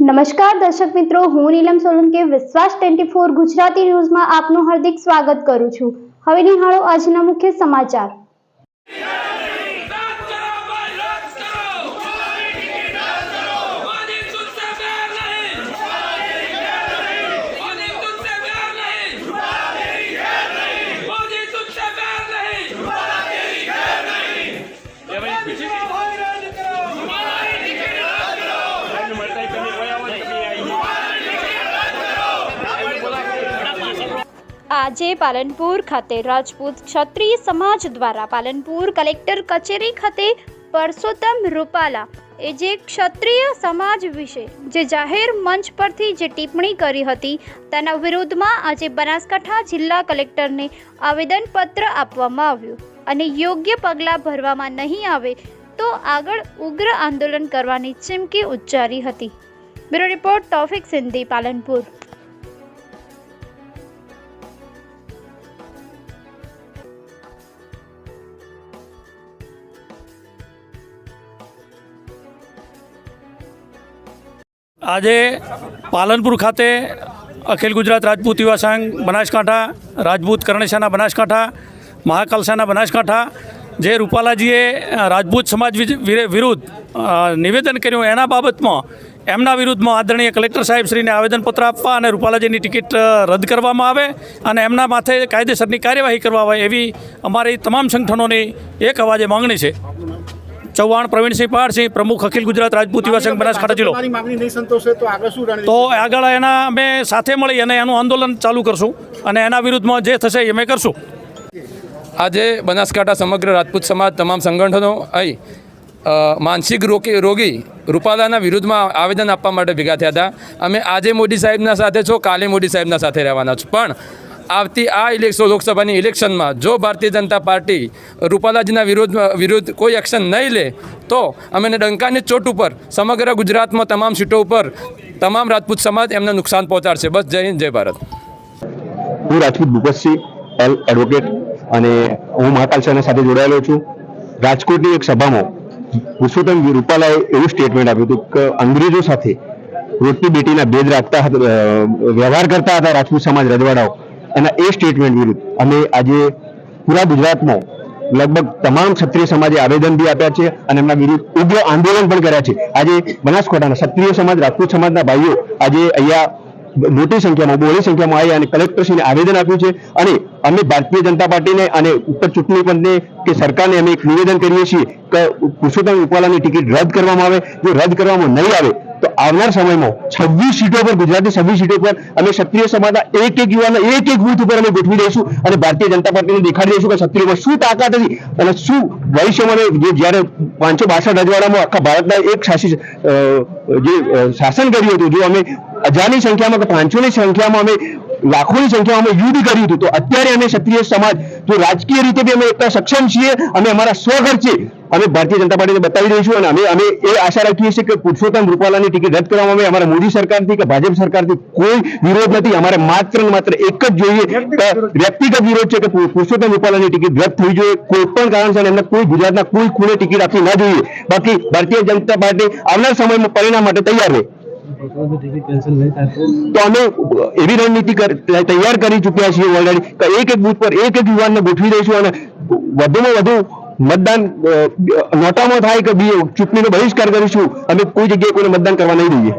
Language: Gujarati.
નમસ્કાર દર્શક મિત્રો, હું નીલમ સોલંકી વિશ્વાસ 24 ગુજરાતી ન્યૂઝમાં આપનું હાર્દિક સ્વાગત કરું છું। હવે નિહાળો આજના મુખ્ય સમાચાર। આજે પાલનપુર ખાતે રાજપૂત ક્ષત્રિય સમાજ દ્વારા પાલનપુર કલેક્ટર કચેરી ખાતે પરસોત્તમ રૂપાલા એ જે ક્ષત્રિય સમાજ વિશે જે જાહેર મંચ પરથી જે ટિપ્પણી કરી હતી તેના વિરોધમાં આજે બનાસકાંઠા જિલ્લા કલેક્ટરને આવેદનપત્ર આપવામાં આવ્યું અને યોગ્ય પગલાં ભરવામાં નહીં આવે તો આગળ ઉગ્ર આંદોલન કરવાની ચીમકી ઉચ્ચારી હતી। Bureau report Taufiq Sindhi, Palanpur. આજે પાલનપુર ખાતે અખિલ ગુજરાત રાજપૂત યુવા સંઘ બનાસકાંઠા, રાજપૂત કરણેશાના બનાસકાંઠા, મહાકલશાના બનાસકાંઠા જે રૂપાલાજીએ રાજપૂત સમાજ વિરુદ્ધ નિવેદન કર્યું એના બાબતમાં એમના વિરુદ્ધમાં આદરણીય કલેક્ટર સાહેબશ્રીને આવેદનપત્ર આપવા અને રૂપાલાજીની ટિકિટ રદ કરવામાં આવે અને એમના માથે કાયદેસરની કાર્યવાહી કરવા આવે એવી અમારી તમામ સંગઠનોની એક અવાજે માંગણી છે। चौहान प्रवीणसिंह पहाड़सिंह, प्रमुख अखिल गुजरात राजपूत युवा संघ बनासकांठा जिल्लो। तो आगळ एना अमे साथे मळी अने एनुं आंदोलन चालू करशुं अने एना विरुद्धमां जे थशे ए अमे करशुं। आजे बनासकांठा समग्र राजपूत समाज तमाम संगठनों आई मानसिक रोगी रूपालाना विरुद्धमां आवेदन आपवा माटे भेगा थया हता। अमे आजे मोदी साहेबना साथे छो, काले मोदी साहेबना साथे रहेवाना छो, पण आवती आ लोकसभानी इलेक्शन में जो भारतीय जनता पार्टी रूपालाजीना विरुद्ध कोई एक्शन नहीं ले तो अमे डंकानी चोट पर समग्र गुजरात में तमाम सीटों पर तमाम राजपूत समाज एमने नुकसान पहोंचाडशे। बस जय हिंद, जय भारत। हूँ राजपूत भूपतसिंह एल एडवोकेट अने हूँ महाकालशाना साथे जोड़ायेलो छुं। राजकोटनी एक सभामां पुरुषोत्तम रूपालाए एवुं स्टेटमेंट आप्युं हतुं के अंग्रेजों साथे रोटी बेटीना भेद राखता व्यवहार करता हता राजपूत समाज रजवाड़ाओ। एना ए स्टेटमेंट विरुद्ध अमे आज पूरा गुजरात में लगभग तमाम क्षत्रिय समाजे आवेदन भी आप्या छे अने एमना विरुद्ध उग्र आंदोलन पण कर्या छे। आज बनासकांठाना क्षत्रिय समाज, राजपूत समाजना भाईओ आज अहींया मोटी संख्या में, बहोળી संख्यामां આવી અને કલેક્ટરશ્રીને આવેદન આપ્યું છે અને અમે ભારતીય જનતા પાર્ટીને અને ઉપર ચૂંટણી પંચને કે સરકારને અમે એક નિવેદન કરીએ છીએ કે પુરુષોત્તમ રૂપાલાની ટિકિટ રદ કરવામાં આવે। જો રદ કરવામાં નહીં આવે તો આવનાર સમયમાં 26 सीटों पर, गुजराती 26 सीटों पर अमे क्षत्रिय समाजना एक युवाना एक बूथ पर अमे गोठवी दईशुं અને ભારતીય જનતા પાર્ટીને દેખાડી દઈશું કે ક્ષત્રિયોમાં શું તાકાત હતી અને શું ભવિષ્યમાં જ્યારે 562 રજવાડામાં આખા ભારતના એક શાસન કર્યું હતું, જો અમે હજારની સંખ્યામાં કે 500ની સંખ્યામાં અમે लाखों की संख्या में युद्ध કર્યું હતું, તો અત્યારે અમે ક્ષત્રિય સમાજ જો રાજકીય રીતે બી અમે એટલા સક્ષમ છીએ, અમે અમારા સ્વખર્ચે અમે ભારતીય જનતા પાર્ટીને બતાવી દઈશું અને અમે એ આશા રાખીએ છીએ કે પુરુષોત્તમ રૂપાલાની ટિકિટ રદ કરવામાં આવે। અમારા મોદી સરકારથી કે ભાજપ સરકારથી કોઈ વિરોધ નથી, અમારે માત્ર ને માત્ર એક જ જોઈએ કે વ્યક્તિગત વિરોધ છે કે પુરુષોત્તમ રૂપાલાની ટિકિટ રદ થવી જોઈએ। કોઈ પણ કારણસર એમને કોઈ ગુજરાતના કોઈ ખૂણે ટિકિટ આપવી ન જોઈએ। બાકી ભારતીય જનતા પાર્ટી આવનાર સમયમાં પરિણામ માટે તૈયાર રહે। तो अमे एवी रणनीति तैयार करी चुक्या छीए ऑलरेडी कि एक बूथ पर एक युवान ने गोठवी दईशुं अने वधुमां वधु मतदान नोटामां थाय के चूंटणीनो बहिष्कार करीशुं। अमे कोई जग्याए कोઈને मतदान करवा नहीं दઈએ।